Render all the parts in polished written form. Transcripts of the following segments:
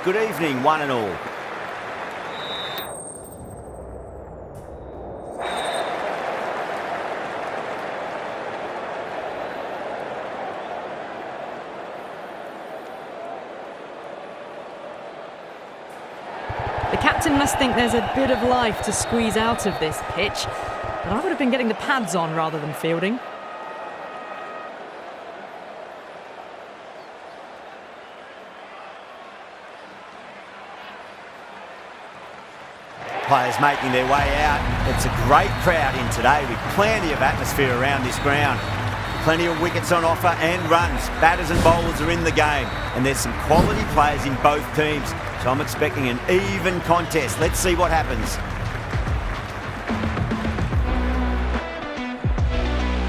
Good evening, one and all. The captain must think there's a bit of life to squeeze out of this pitch, but I would have been getting the pads on rather than fielding. Players making their way out. It's a great crowd in today with plenty of atmosphere around this ground. Plenty of wickets on offer and runs. Batters and bowlers are in the game, and there's some quality players in both teams. So I'm expecting an even contest. Let's see what happens.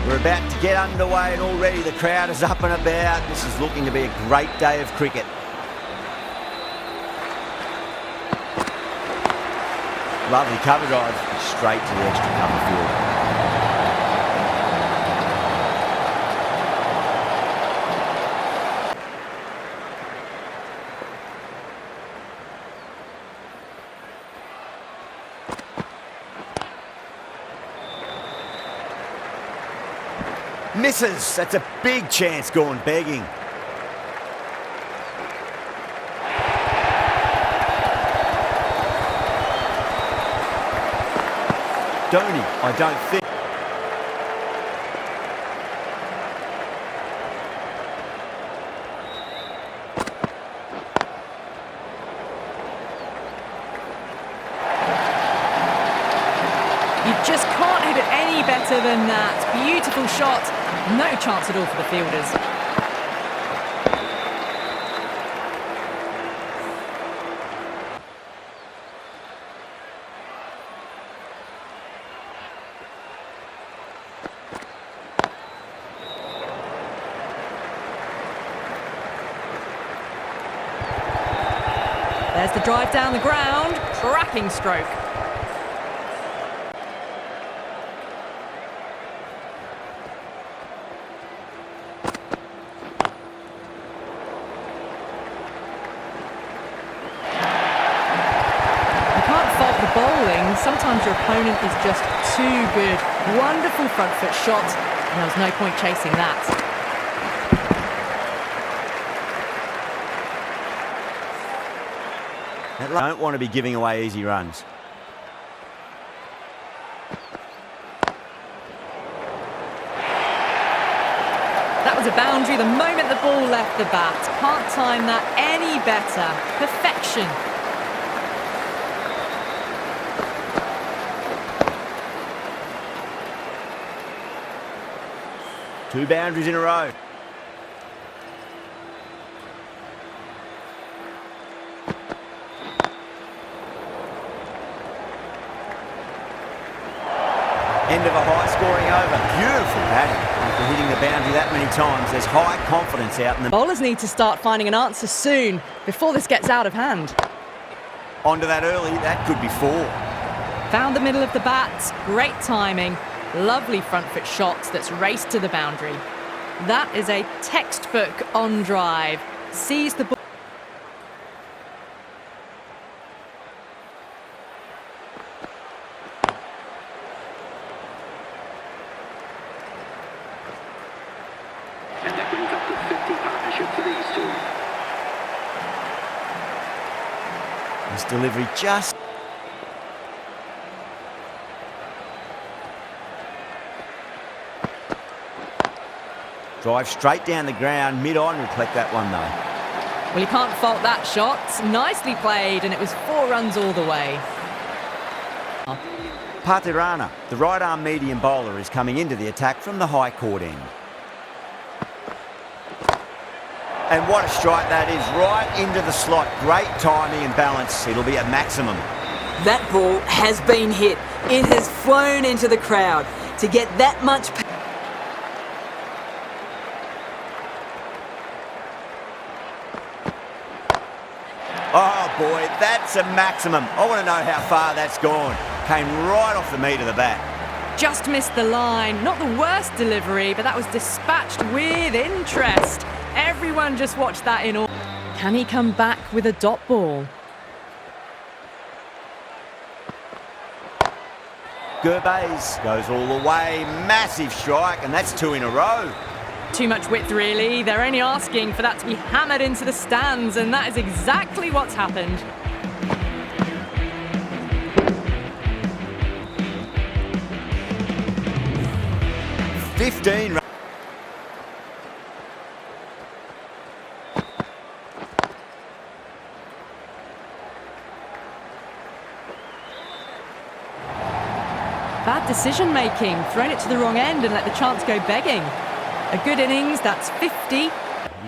We're about to get underway and already the crowd is up and about. This is looking to be a great day of cricket. Lovely cover drive, straight to the extra cover field. Misses, that's a big chance gone begging. Dhoni, I don't think. You just can't hit it any better than that. Beautiful shot. No chance at all for the fielders. There's the drive down the ground. Cracking stroke. Bowling, sometimes your opponent is just too good. Wonderful front foot shot, and there was no point chasing that. Don't want to be giving away easy runs. That was a boundary the moment the ball left the bat. Can't time that any better. Perfection. Two boundaries in a row. End of a high-scoring over. Beautiful batting. After hitting the boundary that many times, there's high confidence out in the... Bowlers need to start finding an answer soon, before this gets out of hand. Onto that early, that could be four. Found the middle of the bat, great timing. Lovely front foot shots that's raced to the boundary. That is a textbook on drive. Sees the ball. And that brings up the 50 partnership for these two. This delivery just... Drive straight down the ground, mid-on, will collect that one though. Well, you can't fault that shot. Nicely played, and it was 4 runs all the way. Patirana, the right-arm medium bowler, is coming into the attack from the high court end. And what a strike that is, right into the slot. Great timing and balance. It'll be at maximum. That ball has been hit. It has flown into the crowd. To get that much... Oh boy, that's a maximum. I want to know how far that's gone. Came right off the meat of the bat. Just missed the line. Not the worst delivery, but that was dispatched with interest. Everyone just watched that in awe. Can he come back with a dot ball? Gervais goes all the way, massive strike, and that's 2 in a row. Too much width, really. They're only asking for that to be hammered into the stands, and that is exactly what's happened. Fifteen. Bad decision making, thrown it to the wrong end and let the chance go begging. A good innings, that's 50. You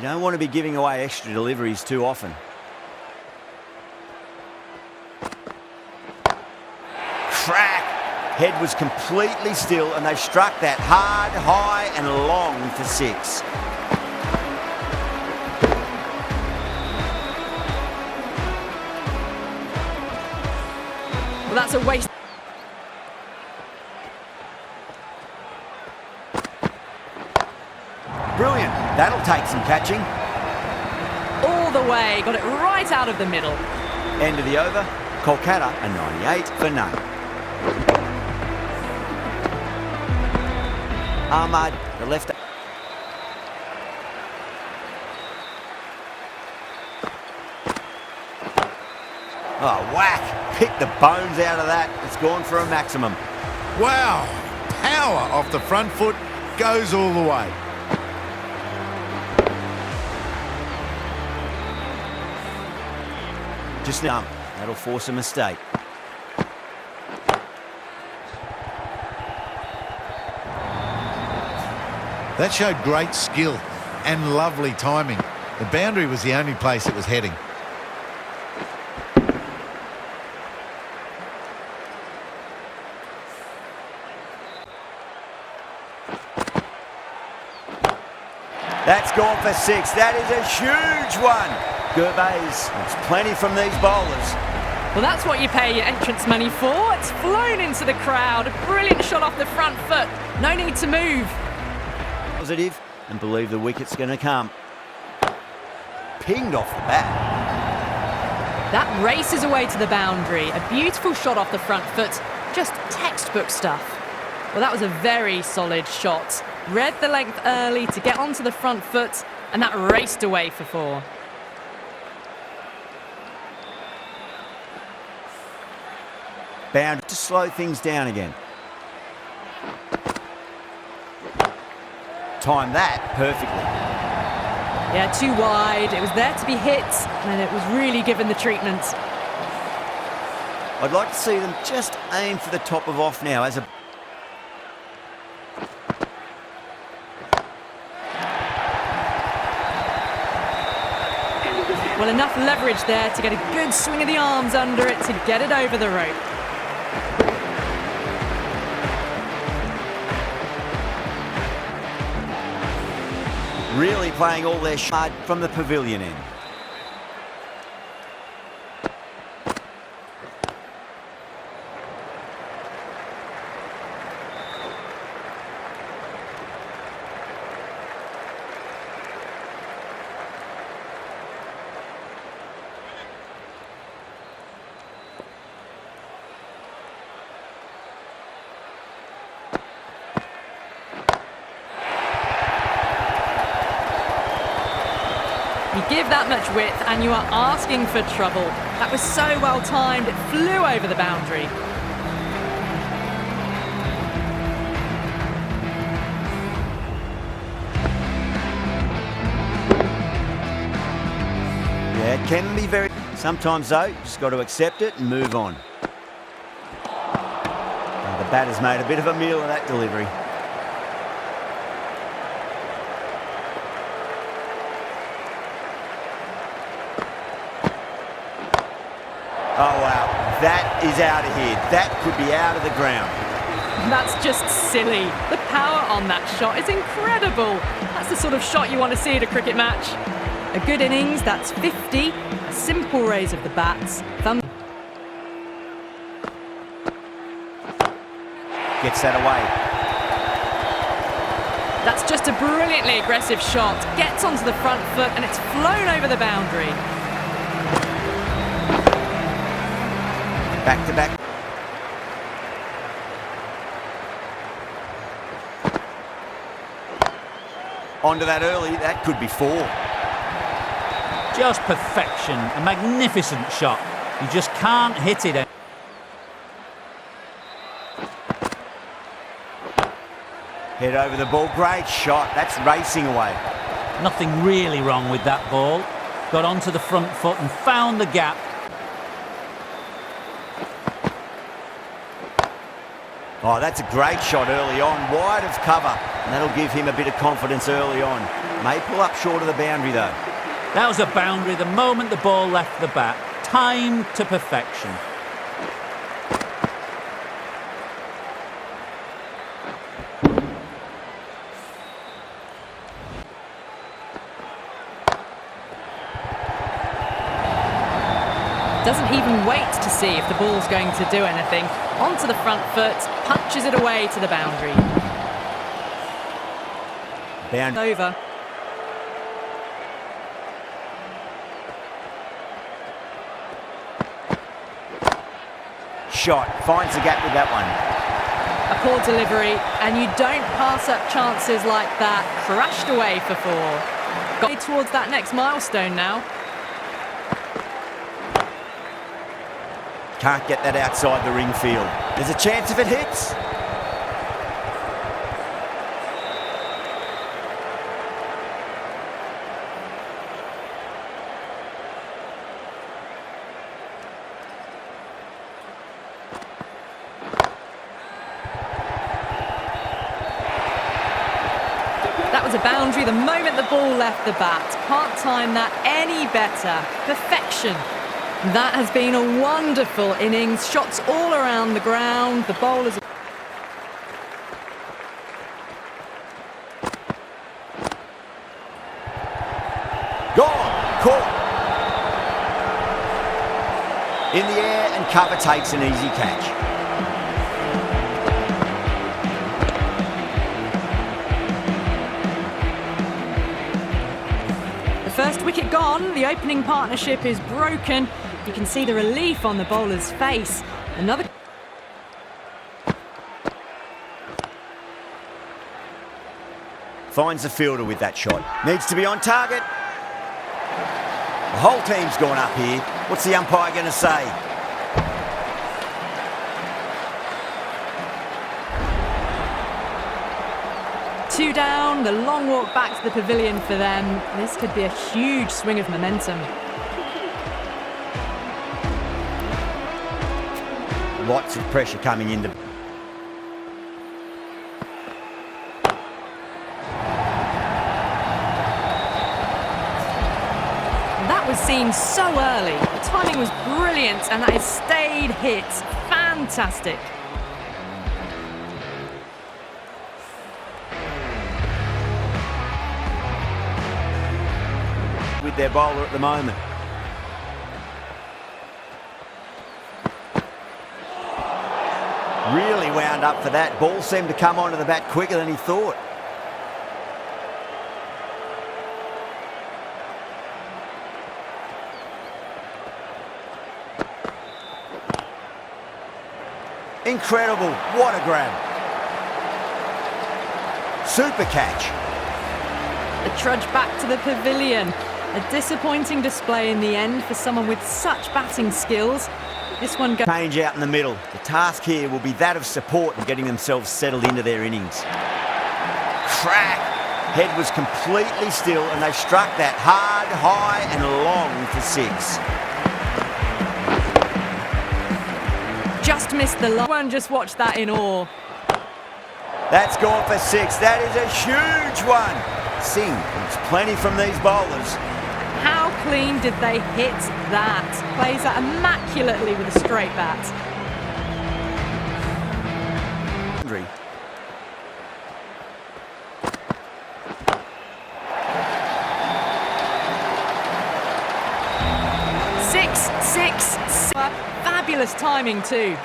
don't want to be giving away extra deliveries too often. Crack! Head was completely still and they struck that hard, high and long for 6. Well, that's a waste. Brilliant. That'll take some catching. All the way, got it right out of the middle. End of the over. Kolkata a 98 for none. Ahmad, the left. Oh, whack. Pick the bones out of that. It's gone for a maximum. Wow. Power off the front foot, goes all the way. Just now, that'll force a mistake. That showed great skill and lovely timing. The boundary was the only place it was heading. That's gone for 6. That is a huge one. Gervais, there's plenty from these bowlers. Well, that's what you pay your entrance money for. It's flown into the crowd. A brilliant shot off the front foot. No need to move. Positive and believe the wicket's going to come. Pinged off the bat. That races away to the boundary. A beautiful shot off the front foot. Just textbook stuff. Well, that was a very solid shot. Read the length early to get onto the front foot, and that raced away for 4. Bound to slow things down again. Timed that perfectly. Yeah, too wide. It was there to be hit, and it was really given the treatment. I'd like to see them just aim for the top of off now as a... Well, enough leverage there to get a good swing of the arms under it to get it over the rope. Really playing all their shot from the pavilion end. You give that much width and you are asking for trouble. That was so well timed, it flew over the boundary. Yeah, it can be very... Sometimes, though, you just got to accept it and move on. The batter's made a bit of a meal of that delivery. Oh, wow. That is out of here. That could be out of the ground. That's just silly. The power on that shot is incredible. That's the sort of shot you want to see at a cricket match. A good innings, that's 50. A simple raise of the bats. Thumb. Gets that away. That's just a brilliantly aggressive shot. Gets onto the front foot and it's flown over the boundary. Back to back. Onto that early, that could be 4. Just perfection, a magnificent shot. You just can't hit it. Head over the ball, great shot. That's racing away. Nothing really wrong with that ball. Got onto the front foot and found the gap. Oh, that's a great shot early on, wide of cover. And that'll give him a bit of confidence early on. May pull up short of the boundary though. That was a boundary the moment the ball left the bat. Timed to perfection. Doesn't even wait to see if the ball's going to do anything. Onto the front foot, punches it away to the boundary. Over. Shot, finds the gap with that one. A poor delivery, and you don't pass up chances like that. Crashed away for 4. Got towards that next milestone now. Can't get that outside the ring field. There's a chance if it hits. That was a boundary the moment the ball left the bat. Can't time that any better. Perfection. That has been a wonderful innings. Shots all around the ground. The bowlers... Gone, caught. In the air and cover takes an easy catch. The first wicket gone. The opening partnership is broken. You can see the relief on the bowler's face. Another... Finds the fielder with that shot. Needs to be on target. The whole team's gone up here. What's the umpire going to say? Two down, the long walk back to the pavilion for them. This could be a huge swing of momentum. Lots of pressure coming into... That was seen so early. The timing was brilliant and that has stayed hit. Fantastic. With their bowler at the moment. Really wound up for that. Ball seemed to come onto the bat quicker than he thought. Incredible. What a grab. Super catch. The trudge back to the pavilion. A disappointing display in the end for someone with such batting skills. This one goes... Change out in the middle. The task here will be that of support and getting themselves settled into their innings. Crack! Head was completely still and they struck that hard, high and long for 6. Just missed the line. One just watched that in awe. That's gone for 6. That is a huge one. Singh, it's plenty from these bowlers. How clean did they hit that? Plays that immaculately with a straight bat. Six. Fabulous timing too.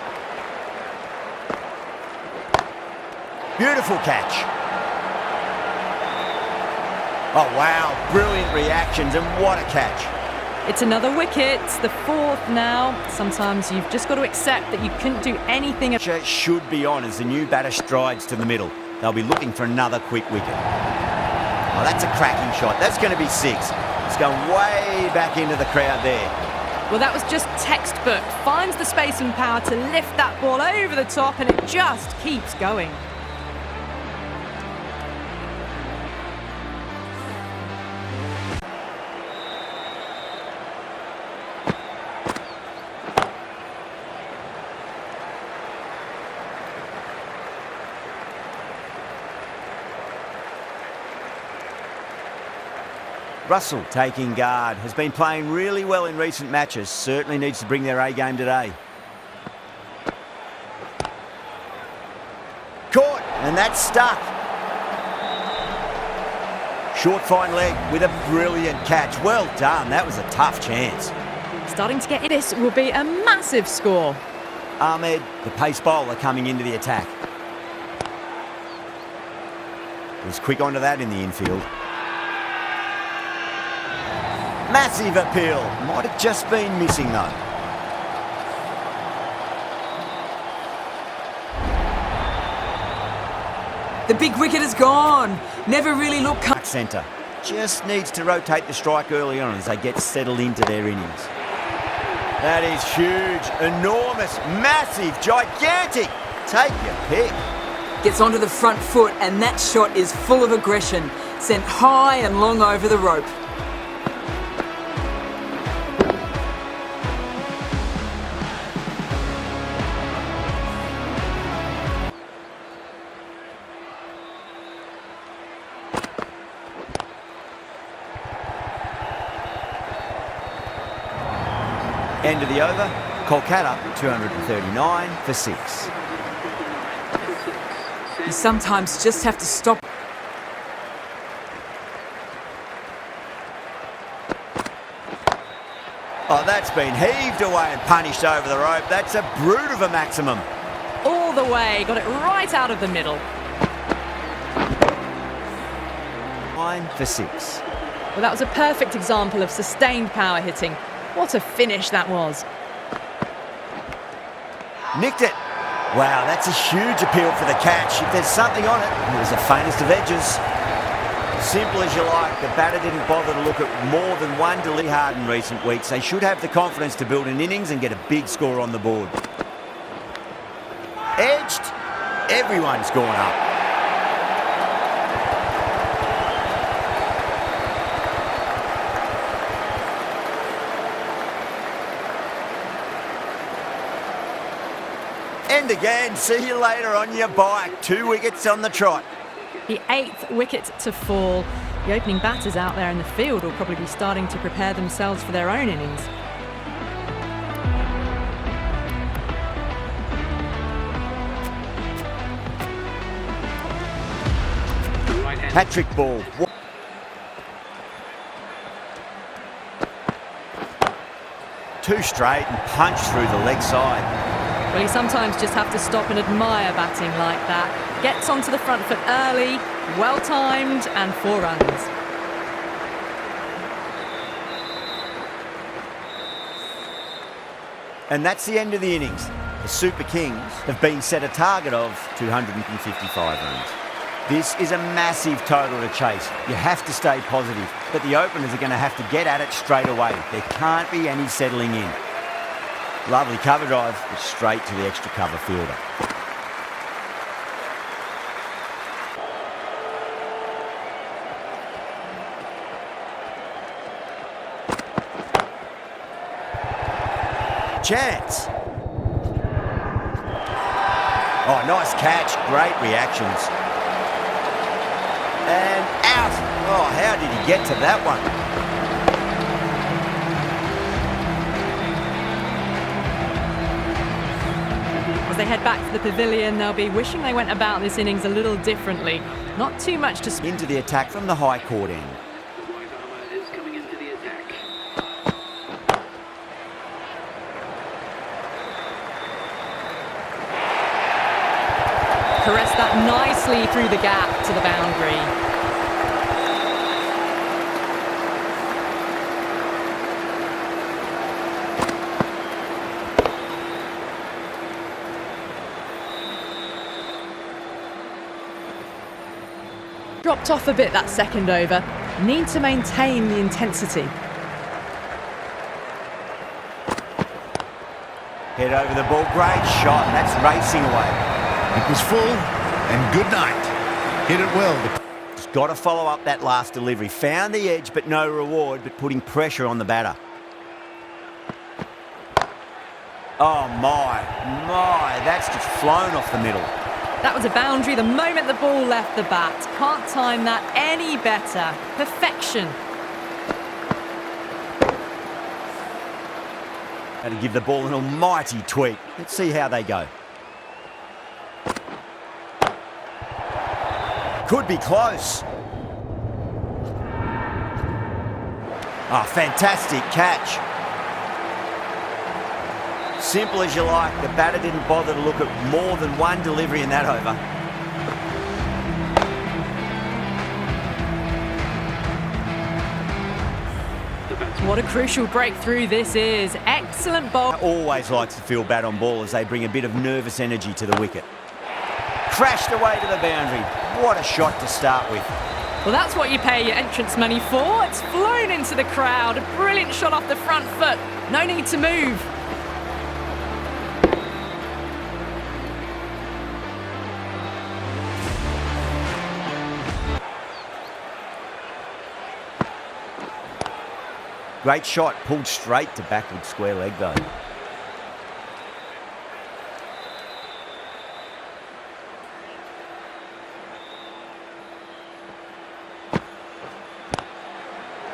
Beautiful catch. Oh, wow. Brilliant reactions, and what a catch. It's another wicket, the fourth now. Sometimes you've just got to accept that you couldn't do anything. Pressure should be on as the new batter strides to the middle. They'll be looking for another quick wicket. Oh, that's a cracking shot. That's going to be 6. It's going way back into the crowd there. Well, that was just textbook. Finds the space and power to lift that ball over the top, and it just keeps going. Russell taking guard, has been playing really well in recent matches, certainly needs to bring their A game today. Caught, and that's stuck. Short fine leg with a brilliant catch. Well done, that was a tough chance. Starting to get it. This will be a massive score. Ahmed, the pace bowler, coming into the attack. Was quick onto that in the infield. Massive appeal. Might have just been missing though. The big wicket is gone. Never really looked Centre. Just needs to rotate the strike early on as they get settled into their innings. That is huge, enormous, massive, gigantic. Take your pick. Gets onto the front foot, and that shot is full of aggression. Sent high and long over the rope. End of the over, Kolkata 239 for 6. You sometimes just have to stop. Oh, that's been heaved away and punished over the rope. That's a brute of a maximum. All the way, got it right out of the middle. 9 for 6. Well, that was a perfect example of sustained power hitting. What a finish that was. Nicked it. Wow, that's a huge appeal for the catch. If there's something on it, it was the faintest of edges. Simple as you like, the batter didn't bother to look at more than one delay hard in recent weeks. They should have the confidence to build an innings and get a big score on the board. Edged, everyone's gone up. And again, see you later on your bike. 2 wickets on the trot. The 8th wicket to fall. The opening batters out there in the field will probably be starting to prepare themselves for their own innings. Hat-trick ball. 2 straight and punch through the leg side. Well, you sometimes just have to stop and admire batting like that. Gets onto the front foot early, well-timed, and 4 runs. And that's the end of the innings. The Super Kings have been set a target of 255 runs. This is a massive total to chase. You have to stay positive, but the openers are going to have to get at it straight away. There can't be any settling in. Lovely cover drive, but straight to the extra cover fielder. Chance. Oh, nice catch. Great reactions. And out. Oh, how did he get to that one? As they head back to the pavilion, they'll be wishing they went about this innings a little differently. Not too much to... Into the attack from the high court end. Is coming into the attack. Caress that nicely through the gap to the boundary. dropped off a bit that second over. Need to maintain the intensity. Head over the ball, great shot. That's racing away. It was full, and good night. Hit it well. He's got to follow up that last delivery. Found the edge, but no reward, but putting pressure on the batter. Oh my, that's just flown off the middle. That was a boundary the moment the ball left the bat. Can't time that any better. Perfection. Got to give the ball an almighty tweak. Let's see how they go. Could be close. Oh, fantastic catch. Simple as you like. The batter didn't bother to look at more than one delivery in that over. What a crucial breakthrough this is. Excellent ball. Always likes to feel bat on ball as they bring a bit of nervous energy to the wicket. Crashed away to the boundary. What a shot to start with. Well, that's what you pay your entrance money for. It's flown into the crowd. A brilliant shot off the front foot. No need to move. Great shot, pulled straight to backward square leg though.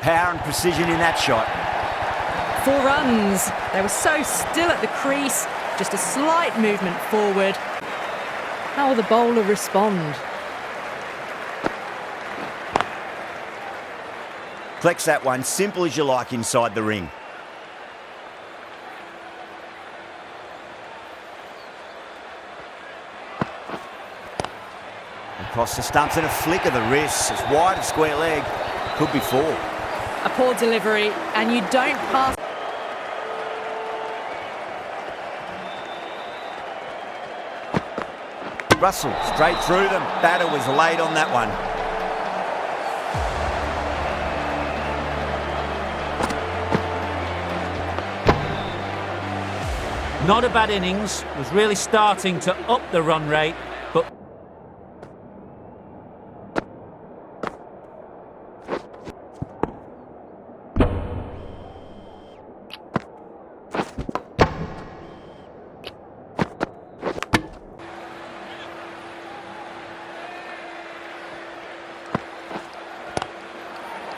Power and precision in that shot. 4 runs. They were so still at the crease. Just a slight movement forward. How will the bowler respond? Collects that one, simple as you like inside the ring. Across the stumps and a flick of the wrist. It's wide of square leg. Could be 4. A poor delivery, and you don't pass. Russell straight through them. Batter was late on that one. Not a bad innings, was really starting to up the run rate, but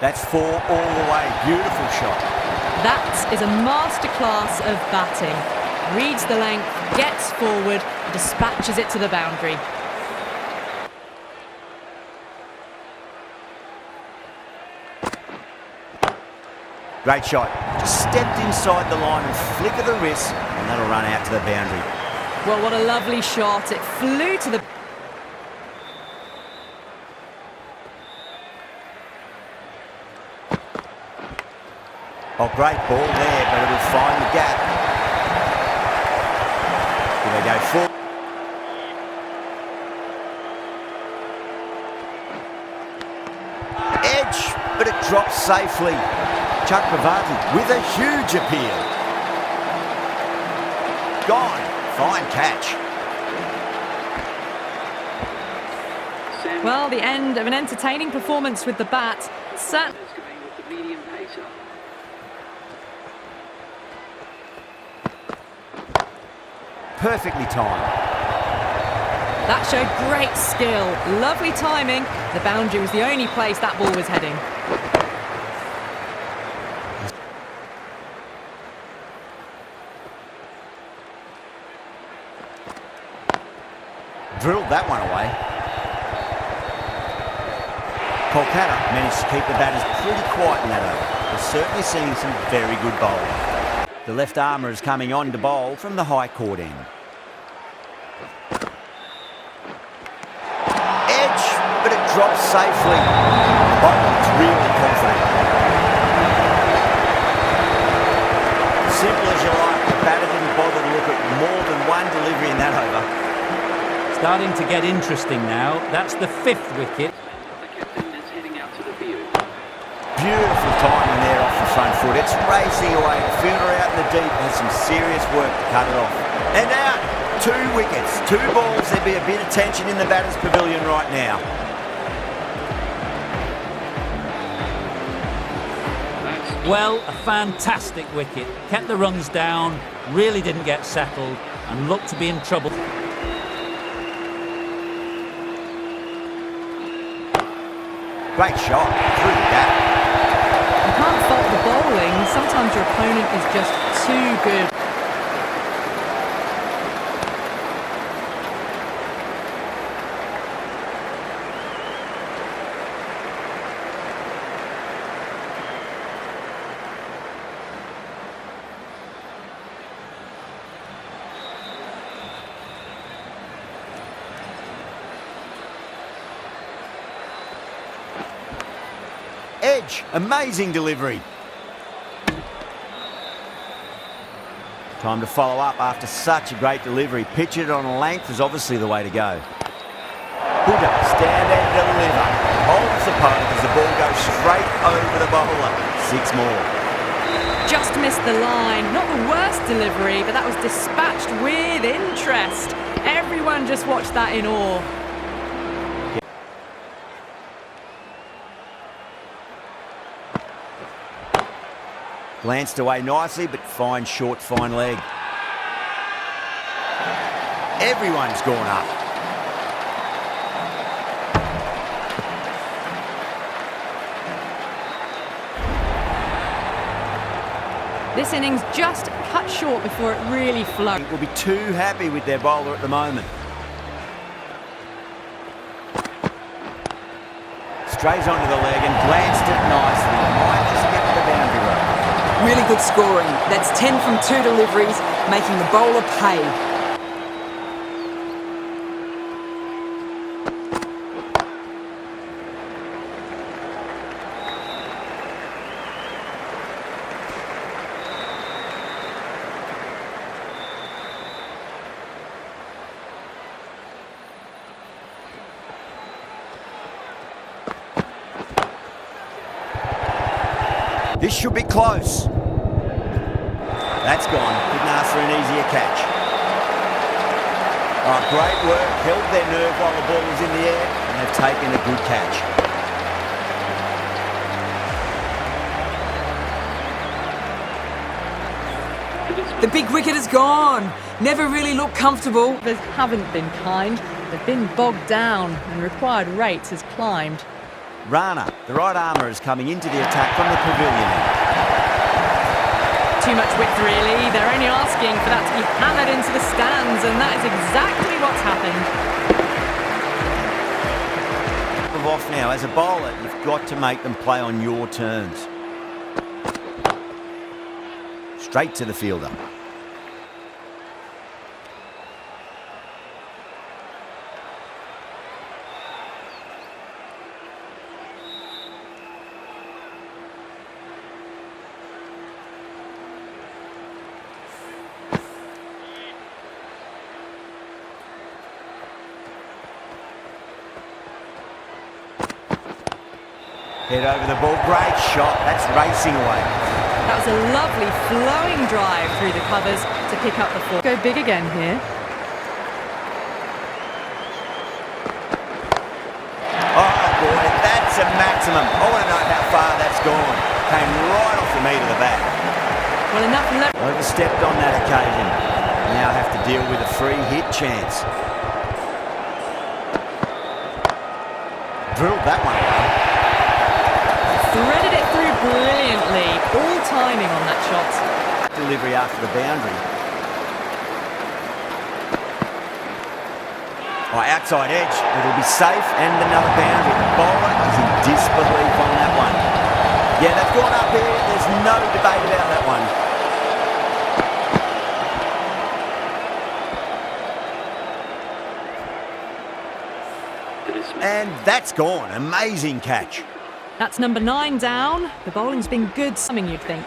That's 4 all the way. Beautiful shot. That is a masterclass of batting. Reads the length, gets forward, dispatches it to the boundary. Great shot. Just stepped inside the line and flick of the wrist, and that'll run out to the boundary. Well, what a lovely shot. It flew to the... Oh, great ball there, but it'll find the gap. Here they go full. Edge, but it drops safely. Rtxvivek with a huge appeal. Gone. Fine catch. Well, the end of an entertaining performance with the bat. Certainly. Going with the medium pacer. Perfectly timed. That showed great skill. Lovely timing. The boundary was the only place that ball was heading. Drilled that one away. Kolkata managed to keep the batters pretty quiet in that over. They're certainly seeing some very good bowling. The left armour is coming on to bowl from the high court end. Edge, but it drops safely. Bowling's really confident. Simple as you like, the batter didn't bother to look at more than one delivery in that over. starting to get interesting now. That's the 5th wicket. Beautiful timing there off the front foot. It's racing away. The fielder out in the deep has some serious work to cut it off. And out. 2 wickets, 2 balls. There'd be a bit of tension in the batter's pavilion right now. Well, a fantastic wicket. Kept the runs down, really didn't get settled, and looked to be in trouble. Great shot through the gap. You can't fault the bowling. Sometimes your opponent is just too good. Edge, amazing delivery. Time to follow up after such a great delivery. Pitch it on a length is obviously the way to go. Huda, stand and deliver. Holds the poke as the ball goes straight over the bowler. 6 more. Just missed the line. Not the worst delivery, but that was dispatched with interest. Everyone just watched that in awe. Glanced away nicely, but fine short, fine leg. Everyone's gone up. This innings just cut short before it really flowed. Will be too happy with their bowler at the moment. Strays onto the leg and glanced it nicely. Might just get to the boundary rope. Really good scoring. That's 10 from 2 deliveries, making the bowler pay. This should be close. That's gone. Couldn't ask for an easier catch. Oh, great work. Held their nerve while the ball was in the air, and they've taken a good catch. The big wicket is gone. Never really looked comfortable. Others haven't been kind. They've been bogged down and required rates has climbed. Rana, the right armour, is coming into the attack from the pavilion. Too much width, really. They're only asking for that to be hammered into the stands, and that is exactly what's happened. Off now. As a bowler, you've got to make them play on your terms. Straight to the fielder. Head over the ball, great shot, that's racing away. That was a lovely flowing drive through the covers to pick up the ball. Go big again here. Oh boy, that's a maximum. I want to know how far that's gone. Came right off the meat of the bat. Well, enough left. Overstepped on that occasion. Now have to deal with a free hit chance. Drilled that one away. Threaded it through brilliantly. All timing on that shot. Delivery after the boundary. Oh, outside edge. It'll be safe and another boundary. The bowler is in disbelief on that one. Yeah, they've gone up here. There's no debate about that one. And that's gone. Amazing catch. That's number 9 down. The bowling's been good, something you'd think.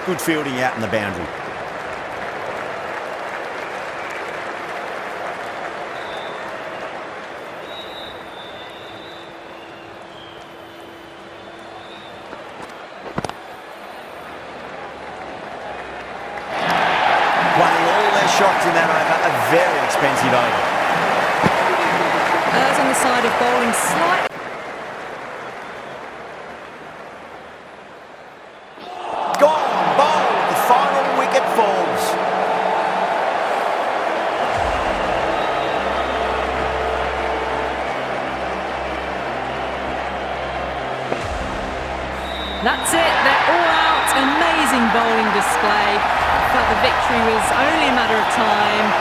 Good fielding out in the boundary. expensive over. Errs on the side of bowling slightly. Gone, bowled, the final wicket falls. That's it, they're all out. Amazing bowling display. Felt the victory was only a matter of time.